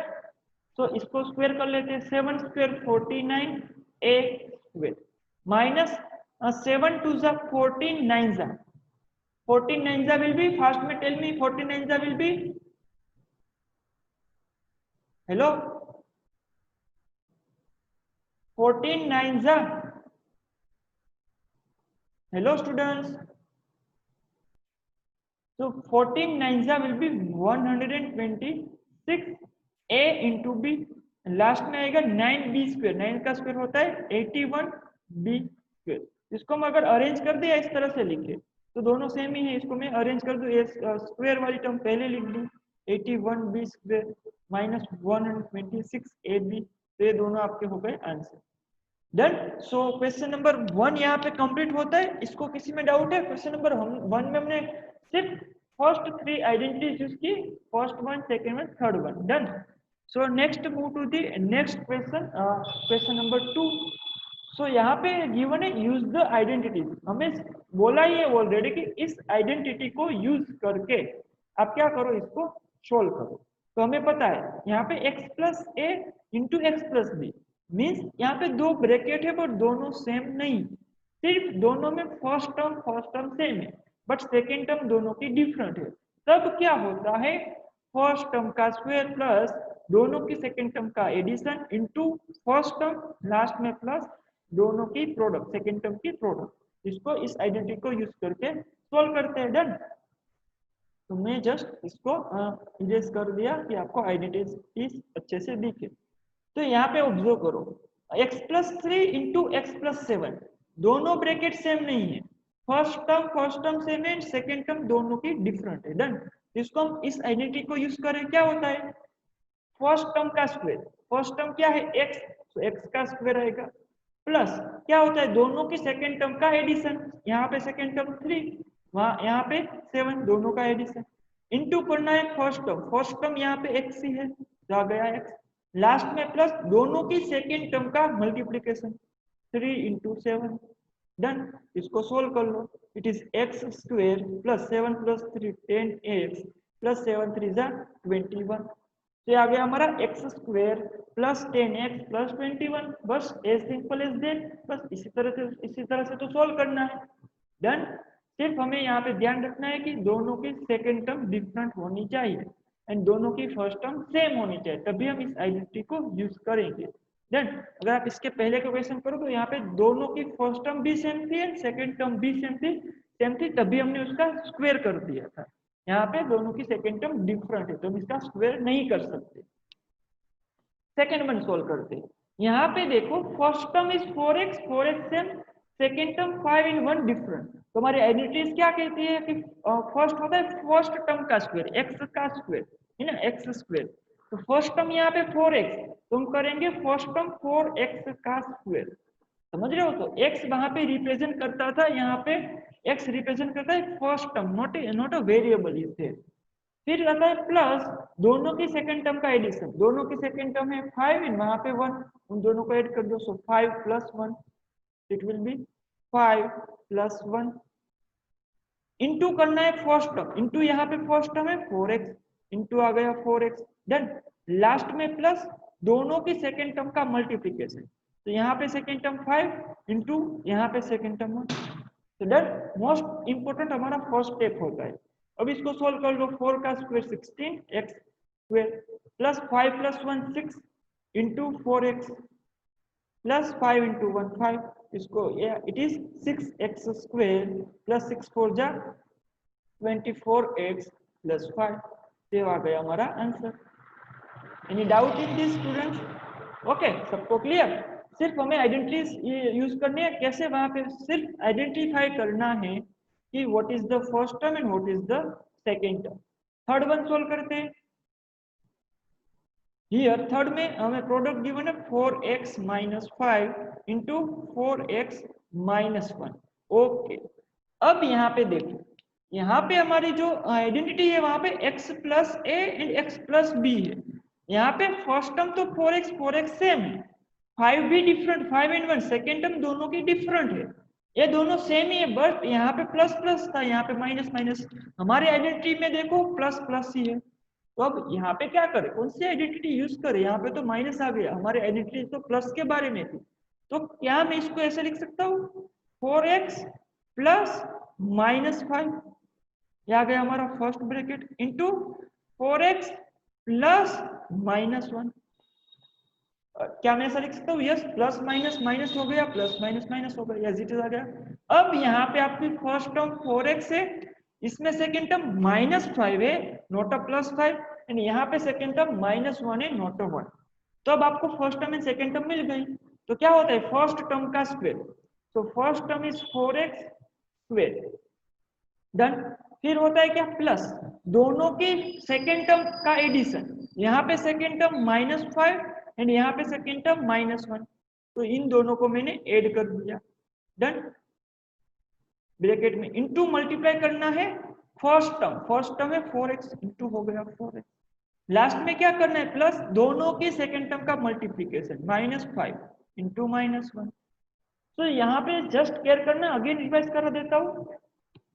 S1: तो इसको square कर लेते हैं, 7 square 49a square minus 7 to जा 14 9 जा 14 9 जा विल बी, फास्ट में टेल मी 14 9 जा विल बी, हेलो 14 9 जा, हेलो स्टूडेंट्स, तो 14 9 जा will be 126a into b, last में आएगा 9b स्क्वायर, 9 का स्क्वायर होता है 81b स्क्वायर। इसको हम अगर अरेंज कर दिया इस तरह से लिखे तो दोनों सेम ही है, इसको मैं अरेंज कर दूं, स्क्वायर वाली टर्म पहले लिख दूं 81b स्क्वायर माइनस 126ab, तो ये दोनों आपके हो गए answer. Done. So question number 1 यहाँ पे कंप्लीट होता है। इसको किसी में डाउट है? क्वेश्चन नंबर 1 में हमने सिर्फ फर्स्ट 3 आइडेंटिटीज यूज की, first one, second one, third one. Done. So next move to the next question, question number 2। सो यहाँ पे गिवन है यूज द आइडेंटिटी, हमें बोला ही है ऑलरेडी कि इस आइडेंटिटी को यूज करके आप क्या करो, इसको सोल्व करो। तो हमें पता है यहाँ पे x plus A into x plus B, means यहाँ पे दो ब्रैकेट है पर दोनों सेम नहीं, सिर्फ दोनों में फर्स्ट टर्म सेम है बट सेकेंड टर्म दोनों की डिफरेंट है। तब क्या होता है, फर्स्ट टर्म का स्क्वायर प्लस दोनों की सेकेंड टर्म का addition into first term, last में प्लस दोनों की प्रोडक्ट, सेकेंड टर्म की प्रोडक्ट। इसको इस आइडेंटिटी को यूज करके सोल्व करते हैं। डन। तो मैं जस्ट इसको इरेज कर दिया कि आपको आइडेंटिटी अच्छे से दिखे। तो यहाँ पे ऑब्जर्व करो, x plus 3 into x plus 7, दोनों ब्रैकेट सेम नहीं है, फर्स्ट टर्म सेम है, सेकेंड टर्म दोनों की डिफरेंट है। डन। इसको हम इस आइडेंटिटी को यूज करें, क्या होता है, फर्स्ट टर्म का स्क्वायर, फर्स्ट टर्म क्या है x, तो x का स्क्वायर आएगा, प्लस क्या होता है दोनों की सेकेंड टर्म का एडिशन, यहाँ पे सेकेंड टर्म 3, वहां यहाँ पे 7, दोनों का एडिशन, इनटू करना है फर्स्ट टर्म यहाँ पे x ही है, जा गया x, लास्ट में प्लस दोनों की सेकेंड टर्म का मल्टीप्लीकेशन 3 इंटू 7। डन। इसको सोल्व कर लो, it is X square plus 7 plus 3 10x plus 7 3 जा 21। तो आ गया हमारा x square plus 10x plus 21, बस एज सिंपल एज दैट, बस इसी तरह से तो सोल्व करना है। डन। सिर्फ हमें यहाँ पे ध्यान रखना है कि दोनों की सेकेंड टर्म डिफरेंट होनी चाहिए एंड दोनों की फर्स्ट टर्म सेम होनी चाहिए, तभी हम इस आइडेंटिटी को यूज करेंगे। देन अगर आप इसके पहले का क्वेश्चन करो तो यहाँ पे दोनों की फर्स्ट टर्म भी सेम थी एंड सेकेंड टर्म भी सेम थी, तभी हमने उसका स्क्वायर कर दिया था। यहाँ पे दोनों की सेकेंड टर्म डिफरेंट है तो हम इसका स्क्वायर नहीं कर सकते। सेकेंड वन सोल्व करते हैं। यहाँ पे देखो first term is 4x, 4x same, second term 5 in 1 different. तो हमारी आइडेंटिटीज क्या कहती है कि फर्स्ट होता है फर्स्ट टर्म का स्क्वायर, x का स्क्वायर है ना, x स्क्वायर। तो फर्स्ट टर्म यहाँ पे 4x, तो हम करेंगे फर्स्ट टर्म 4x का स्क्वायर, समझ रहे हो। तो x वहां पे रिप्रेजेंट करता था, यहाँ पे x रिप्रेजेंट करता है first term, not a variable is there. फिर आता है प्लस दोनों की सेकंड टर्म का एडिशन, दोनों की सेकंड टर्म है 5 इन वहां पे 1, उन दोनों को ऐड कर दो, सो 5 + 1 इट विल बी 5 + 1 इनटू करना है फर्स्ट टर्म, इनटू यहाँ पे फर्स्ट टर्म है 4x, इनटू आ गया 4x, देन लास्ट में प्लस दोनों की सेकंड टर्म का मल्टीप्लिकेशन, तो यहाँ पे सेकंड टर्म 5 इनटू यहाँ पे सेकंड टर्म 1। तो दैट मोस्ट इंपोर्टेंट हमारा फर्स्ट स्टेप होता है। अब इसको सोल्व कर लो, 4 का square 16 x square plus 5 + 1 6 into 4x plus 5 into 1 5, इसको it is 6x square plus 6 4 जा 24x प्लस 5, ये आ गया हमारा answer. Any doubt in this students? Okay, सबको क्लियर? सिर्फ हमें आइडेंटिटी यूज करनी है, कैसे वहां पे सिर्फ आइडेंटिफाई करना है कि what is the first term and what is the second term. Third one solve करते हैं। हियर थर्ड में हमें प्रोडक्ट गिवन है 4x - 5 इंटू 4x - 1। ओके, अब यहाँ पे देखो, यहाँ पे हमारी जो आइडेंटिटी है वहां पे x + a and x + b है। यहाँ पे फर्स्ट टर्म तो 4x सेम है, 5 भी डिफरेंट, 5 इन 1 सेकेंड टर्म दोनों की डिफरेंट है, ये दोनों सेम ही है, बट यहाँ पे प्लस प्लस था, यहाँ पे माइनस माइनस। हमारे आइडेंटिटी में देखो प्लस प्लस ही है, तो अब यहाँ पे क्या करें, कौन सी आइडेंटिटी यूज करें? यहाँ पे तो माइनस आ गया, हमारी आइडेंटिटी तो प्लस के बारे में थी, तो क्या मैं इसको ऐसे लिख सकता हूँ 4x + -5, ये आ गया हमारा फर्स्ट ब्रैकेट इंटू 4x + -1। क्या मैं ऐसा लिख सकता हूँ? यस, प्लस माइनस माइनस हो गया, प्लस माइनस माइनस हो गया, एज इट इज आ गया। अब यहाँ पे आपकी फर्स्ट टर्म 4x है, इसमें सेकेंड टर्म -5 है, नॉट अ +5, एंड यहाँ पे सेकेंड टर्म -1 है, नॉट अ 1। तो अब आपको first term and second term मिल गई, तो क्या होता है फर्स्ट टर्म का स्क्वायर, तो first term is 4x square, done. फिर होता है क्या प्लस दोनों की सेकेंड टर्म का एडिशन, यहाँ पे सेकेंड टर्म -5 एंड यहाँ पे सेकेंड टर्म -1, तो इन दोनों को मैंने ऐड कर दिया, डन। ब्रैकेट में इनटू मल्टीप्लाई करना है फर्स्ट टर्म है 4x, इनटू हो गया 4x। लास्ट में क्या करना है प्लस दोनों के सेकेंड टर्म का मल्टीप्लिकेशन, -5 इंटू -1। तो यहाँ पे जस्ट केयर करना, अगेन रिवाइज करा देता हूँ।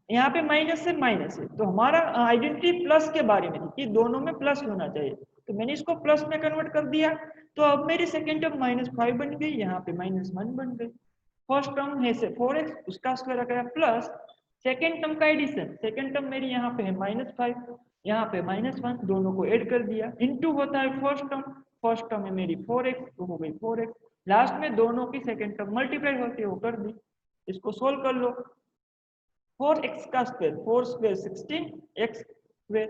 S1: यहाँ पे माइनस से माइनस है, तो हमारा आइडेंटिटी प्लस के बारे में थी कि दोनों में प्लस होना चाहिए, तो मैंने इसको प्लस में कन्वर्ट कर दिया, तो अब मेरी सेकेंड टर्म -5 बन गई, यहाँ पे -1 बन गई। फर्स्ट टर्म है से 4x, उसका स्क्वायर आ गया, प्लस सेकेंड टर्म का एडिशन, सेकेंड टर्म मेरी यहाँ पे है -5, यहाँ पे -1, दोनों को ऐड कर दिया, इनटू होता है फर्स्ट टर्म है मेरी 4x, तो हो गई 4x। लास्ट में दोनों की सेकेंड टर्म मल्टीप्लाई होती है, वो कर दी। इसको सोल्व कर लो, 4x का square 4 square 16x square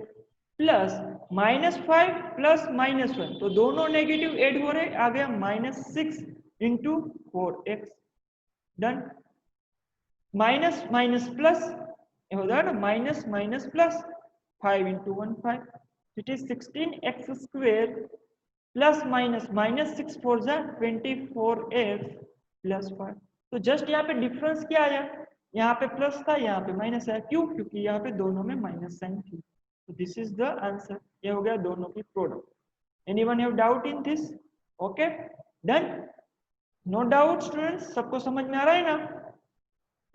S1: plus -5 plus -1, तो दोनों नेगेटिव ऐड हो रहे, आ गया -6 into 4x, done. Minus minus plus ये हो जाएगा ना, minus minus plus 5 into 1 5, it is 16x square plus minus minus 6 4 जा 24x प्लस 5। तो जस्ट यहाँ पे डिफरेंस क्या आया, यहाँ पे प्लस था, यहाँ पे माइनस आया, क्यों? क्योंकि यहाँ पे दोनों में माइनस साइन थी। तो दिस इज द आंसर, ये हो गया दोनों की product. Anyone have doubt in this? Okay, done, no doubt students, सबको समझ में आ रहा है ना?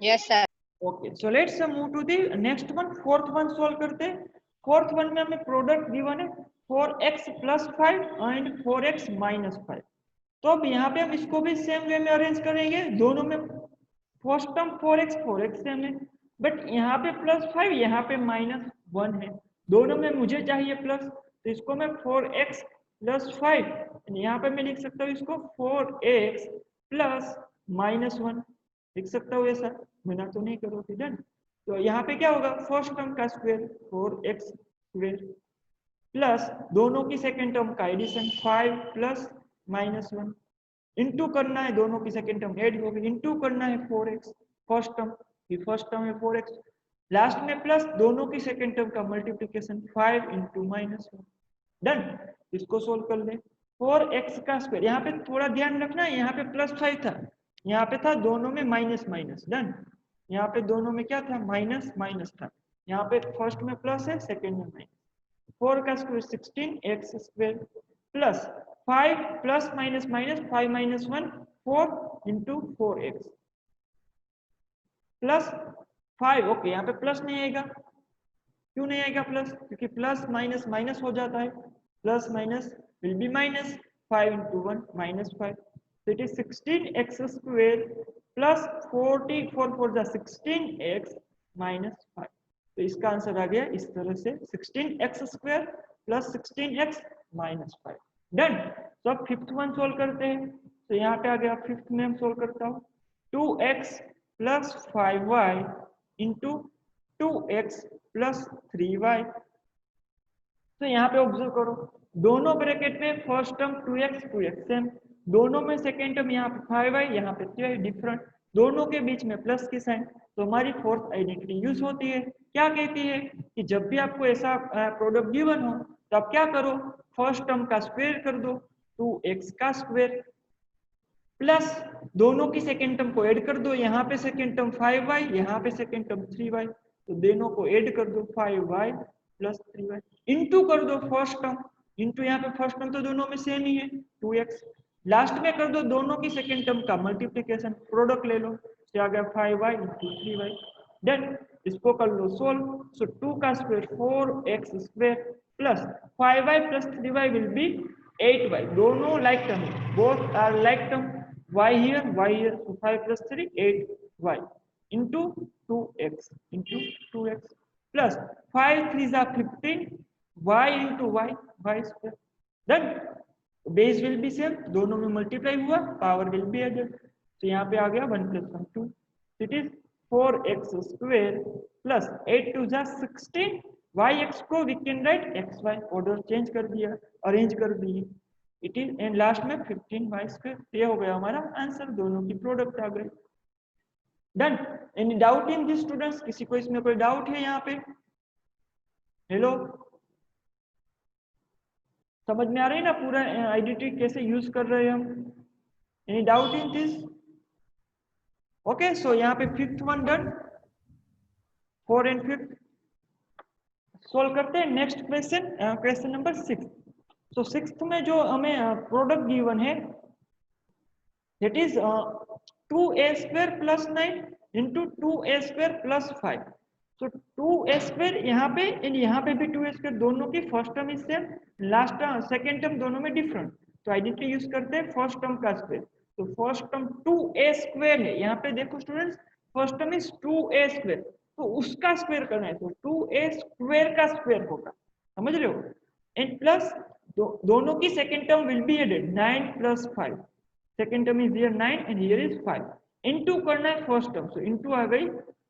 S3: Yes, sir.
S1: Okay, so let's move to the next one, fourth one solve करते हैं। फोर्थ वन में हमें प्रोडक्ट गिवन है 4x + 5 एंड 4x - 5। तो अब यहाँ पे हम इसको भी सेम वे में अरेंज करेंगे, दोनों में फर्स्ट टर्म 4x सेम है, बट यहाँ पे +5 यहाँ पे -1 है, दोनों में मुझे चाहिए प्लस, तो इसको मैं 4x + 5, यहाँ पे मैं लिख सकता हूँ इसको 4x + -1 लिख सकता हूँ, ऐसा मना तो नहीं करोगे, डन। तो यहाँ पे क्या होगा, फर्स्ट टर्म का स्क्वायर 4x स्क्वायर प्लस दोनों की सेकेंड टर्म का एडिशन 5 + -1 इंटू करना है, दोनों की सेकेंड टर्म ऐड होगी, इंटू करना है 4x फर्स्ट टर्म, ये फर्स्ट टर्म है 4x, लास्ट में प्लस दोनों की सेकेंड टर्म का मल्टीप्लिकेशन 5 इंटू -1 डन। इसको सोल्व कर ले 4x का स्क्वायर, यहाँ पे थोड़ा ध्यान रखना है, यहाँ पे +5 था, यहाँ पे था दोनों में माइनस माइनस डन, यहाँ पे दोनों में क्या था माइनस माइनस था, यहाँ पे फर्स्ट में प्लस है सेकेंड में माइनस, 4 का square 16x square plus 5 plus minus minus 5 minus 1 4 into 4x plus 5। Okay यहाँ पे प्लस नहीं आएगा, क्यों नहीं आएगा प्लस, क्योंकि प्लस माइनस माइनस हो जाता है, plus minus will be minus, 5 into 1 -5, so it is 16x square plus 44 for the 16x minus 5। तो इसका आंसर आ गया इस तरह से 16x square plus 16x minus 5 done. तो अब फिफ्थ वन सोल्व करते हैं, तो यहाँ पे आ गया फिफ्थ में हम सोल्व करता हूँ 2x plus 5y into 2x plus 3y। तो यहाँ पे ऑब्जर्व करो, दोनों ब्रैकेट में फर्स्ट टर्म 2x सेम, दोनों में सेकेंड टर्म यहाँ पे 5y यहाँ पे 3y डिफरेंट, दोनों के बीच में प्लस की साइन, तो हमारी फोर्थ आइडेंटिटी यूज होती है। क्या कहती है कि जब भी आपको ऐसा प्रोडक्ट गिवन हो तो आप क्या करो, फर्स्ट टर्म का स्क्वायर कर दो 2x का स्क्वायर प्लस दोनों की सेकेंड टर्म को ऐड कर दो, यहाँ पे सेकेंड टर्म 5y यहाँ पे सेकेंड टर्म 3y, तो दोनों को ऐड कर दो 5y प्लस 3y इंटू कर दो फर्स्ट टर्म, इंटू यहाँ पे फर्स्ट टर्म तो दोनों में सेम ही है 2x, लास्ट में कर दो दोनों की सेकेंड टर्म का मल्टीप्लिकेशन, प्रोडक्ट ले लो, तो आ गया 5y इंटू 3y डन। इसको कर लो सोल्व, सो 2 का square 4x square plus 5y plus 3y will be 8y, दोनों like term, both are like term, y here so 5 plus 3 8y into 2x plus 5 3s are 15 y into y square done। Base will be same, दोनों में multiply हुआ, power will be added, तो यहाँ पे आ गया 1 plus 1 2, it is 4x square plus 8 2 जा 16, yx को we can write xy, order change कर दिया, अरेंज कर दिए, इट इज एंड लास्ट में 15y स्क्वायर। ये हो गया हमारा आंसर, दोनों की प्रोडक्ट आ गई done. Any doubt in this students, किसी को इसमें कोई डाउट है यहाँ पे, हेलो समझ में आ रही है ना पूरा आइडेंटिटी कैसे यूज कर रहे हैं हम, any doubt in this, okay so यहाँ पे fifth one done, 4 and 5 solve करते हैं। Next question, question number 6। सो सिक्स्थ में जो हमें प्रोडक्ट गिवन है that is 2a square plus 9 into 2a square plus 5। So 2a square यहाँ पे एंड यहाँ पे भी 2a स्क्वायर, दोनों की first term is same, last term second term दोनों में डिफरेंट, तो आइडेंटिटी यूज करते हैं फर्स्ट टर्म का स्क्वायर। तो फर्स्ट टर्म 2a स्क्वायर है, यहाँ पे देखो students first term is 2a square, तो उसका स्क्वायर करना है, तो 2a स्क्वायर का स्क्वायर होगा, समझ रहे हो, एंड प्लस दोनों की second term will be added 9 plus 5, second term is here 9 and here is 5, into करना है फर्स्ट टर्म, सो इनटू आ गई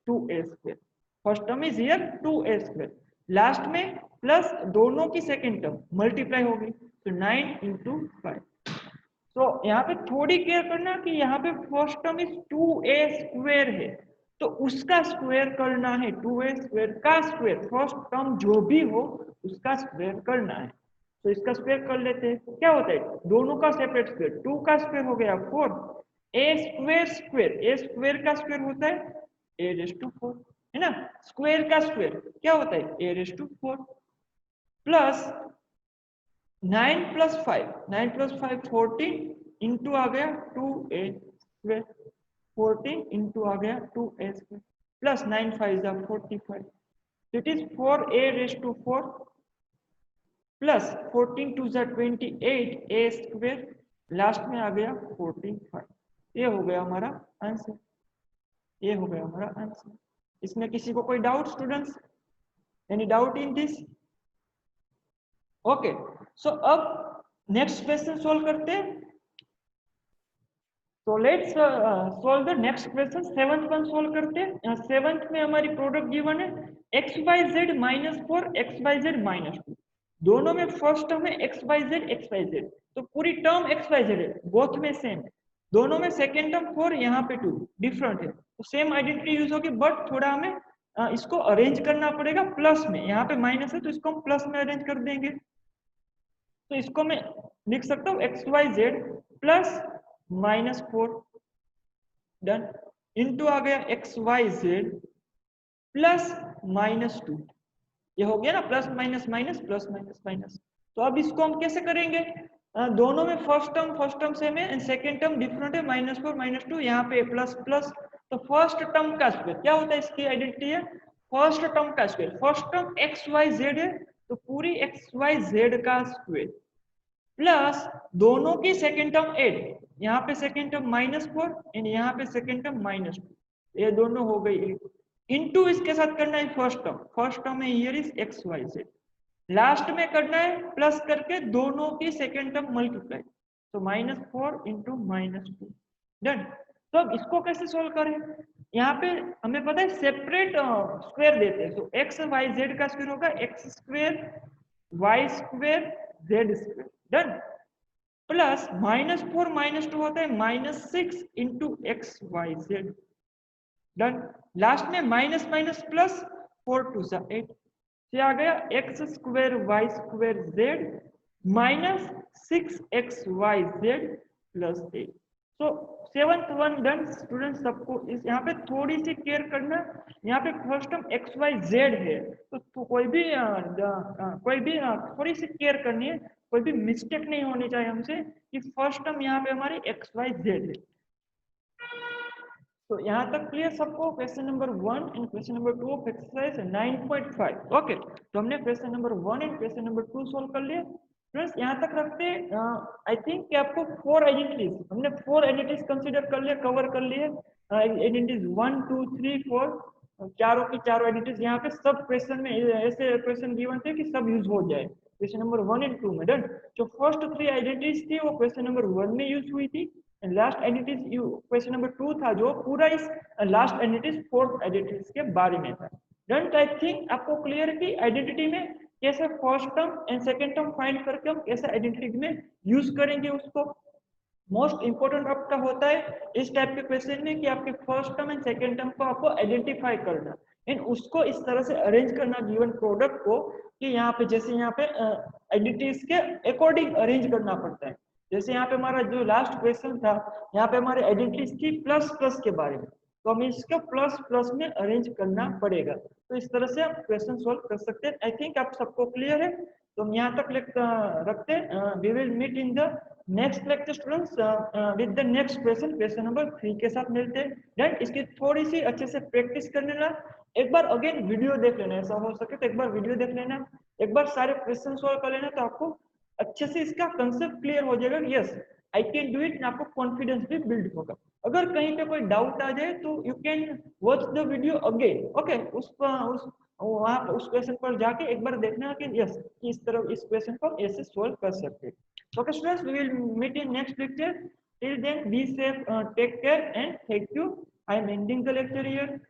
S1: 2a square, first term is here 2a square, last में प्लस दोनों की सेकेंड टर्म मल्टीप्लाई होगी, तो 9 into 5। तो यहाँ पे थोड़ी केयर करना कि यहाँ पे first term is 2a square है, तो उसका स्क्वायर करना है, 2a स्क्वायर का स्क्वायर, फर्स्ट टर्म जो भी हो उसका स्क्वायर करना है, तो इसका स्क्वायर कर लेते हैं, क्या होता है दोनों का सेपरेट स्क्वायर, 2 का स्क्वायर हो गया 4, a स्क्वायर का स्क्वायर होता है a रेज़ टू 4 है ना, स्क्वायर का स्क्वायर क्या होता है a raise to 4 plus 9 plus 5 14 into आ गया 2a स्क्वायर, 14 इंटू आ गया 2a स्क्वायर प्लस 9 5 जा 45, इट इज 4a रेज़ टू 4 प्लस 14 टू जा 28 a स्क्वायर, लास्ट में आ गया 14 5। ये हो गया हमारा आंसर, ये हो गया हमारा आंसर। इसमें किसी को कोई doubt students, any doubt in this? Okay so अब नेक्स्ट क्वेश्चन सोल्व करते हैं, तो let's solve the next question, seventh one solve करते हैं। सेवंथ में हमारी प्रोडक्ट गिवन है xyz -4 xyz -2, दोनों में फर्स्ट टर्म है XYZ, तो पूरी टर्म XYZ है, बोथ में सेम है। दोनों में सेकेंड टर्म 4, यहाँ पे 2 डिफरेंट है, तो सेम आइडेंटिटी यूज होगी, बट थोड़ा हमें इसको अरेंज करना पड़ेगा प्लस में। यहाँ पे माइनस है तो इसको हम प्लस में अरेंज कर देंगे। तो इसको मैं लिख सकता हूँ XYZ प्लस -4, डन, इनटू आ गया XYZ प्लस -2, ये हो गया ना, plus minus minus plus minus minus. तो अब इसको हम कैसे करेंगे, दोनों में फर्स्ट टर्म सेम है एंड सेकेंड टर्म डिफरेंट है, -4 -2, यहाँ पे प्लस प्लस, तो फर्स्ट टर्म का स्क्वायर क्या होता है, इसकी आइडेंटिटी है फर्स्ट टर्म का स्क्वायर। फर्स्ट टर्म XYZ है तो पूरी XYZ का स्क्वायर प्लस दोनों की सेकेंड टर्म 8, यहाँ पे सेकेंड टर्म -4 एंड यहाँ पे सेकेंड टर्म -2, ये दोनों हो गई इनटू इसके साथ करना है फर्स्ट टर्म है हियर इज XYZ, लास्ट में करना है प्लस करके दोनों की सेकेंड टर्म मल्टीप्लाई, तो -4 इंटू -2, डन। तो अब इसको कैसे सोल्व करें, यहाँ पे हमें पता है सेपरेट स्क्वायर देते हैं, तो XYZ का स्क्वायर होगा X² Y² Z², done, plus -4 -2 होता है -6 इंटू XYZ, डन। लास्ट में माइनस माइनस प्लस 4 2 8, ये आ गया X² Y² Z minus 6XYZ plus 8। तो 7th वन डन स्टूडेंट। सबको इस यहाँ पे थोड़ी सी केयर करना, यहाँ पे फर्स्ट टर्म XYZ है तो कोई भी थोड़ी सी केयर करनी है, कोई भी मिस्टेक नहीं होनी चाहिए हमसे कि फर्स्ट टर्म यहाँ पे हमारी XYZ है। तो यहाँ तक क्लियर सबको, question number 1 and question number 2 of exercise 9.5। Okay, तो हमने question number 1 and question number 2 solve कर लिया। फ्रेंड्स यहाँ तक रखते आई थिंक कि आपको 4 आइडेंटिटीज, हमने 4 आइडेंटिटीज कंसीडर कर लिए, कवर कर लिए। आइडेंटिटीज 1 2 3 4, चारों की चारों आइडेंटिटीज यहाँ पे सब क्वेश्चन में ऐसे क्वेश्चन गिवन थे कि सब यूज हो जाए क्वेश्चन नंबर 1 एंड 2 में, डन। जो फर्स्ट 3 आइडेंटिटीज थी वो क्वेश्चन नंबर 1 में यूज हुई थी, लास्ट आइडेंटिटीज क्वेश्चन नंबर 2 था जो पूरा इस लास्ट आइडेंटिटीज फोर्थ आइडेंटिटीज के बारे में था, डन। आई थिंक आपको क्लियर है कि आइडेंटिटी में कैसे first term and second term find करके हम कैसे आइडेंटिटी में यूज करेंगे उसको। मोस्ट इंपोर्टेंट आपका होता है इस टाइप के क्वेश्चन में कि आपके first term and second term को आपको आइडेंटिफाई करना एंड उसको इस तरह से अरेंज करना गिवन प्रोडक्ट को कि यहाँ पे जैसे यहाँ पे आइडेंटिटीज के अकॉर्डिंग अरेंज करना पड़ता है। जैसे यहाँ पे हमारा जो लास्ट क्वेश्चन था, यहाँ पे हमारे आइडेंटिटीज थी प्लस प्लस के बारे में, तो हमें इसको प्लस प्लस में अरेंज करना पड़ेगा। तो इस तरह से आप क्वेश्चन सोल्व कर सकते हैं। आई थिंक आप सबको क्लियर है, तो हम यहाँ तक रखते हैं। We will meet in the next lecture students with the next question, question number 3 के साथ मिलते हैं। देन इसकी थोड़ी सी अच्छे से प्रैक्टिस करने ला, एक बार अगेन वीडियो देख लेना, ऐसा हो सके तो एक बार वीडियो देख लेना, एक बार सारे क्वेश्चन सोल्व कर लेना, तो आपको अच्छे से इसका कंसेप्ट क्लियर हो जाएगा। Yes I can do it, आपको कॉन्फिडेंस भी बिल्ड होगा। अगर कहीं पे कोई डाउट आ जाए तो you can watch the video again, okay. वहां पर उस क्वेश्चन पर जाके एक बार देखना कि यस इस तरह इस क्वेश्चन को ऐसे सोल्व कर सकते हैं। Okay students, we will meet in next lecture. Till then be safe, take care and thank you. I am ending the lecture here.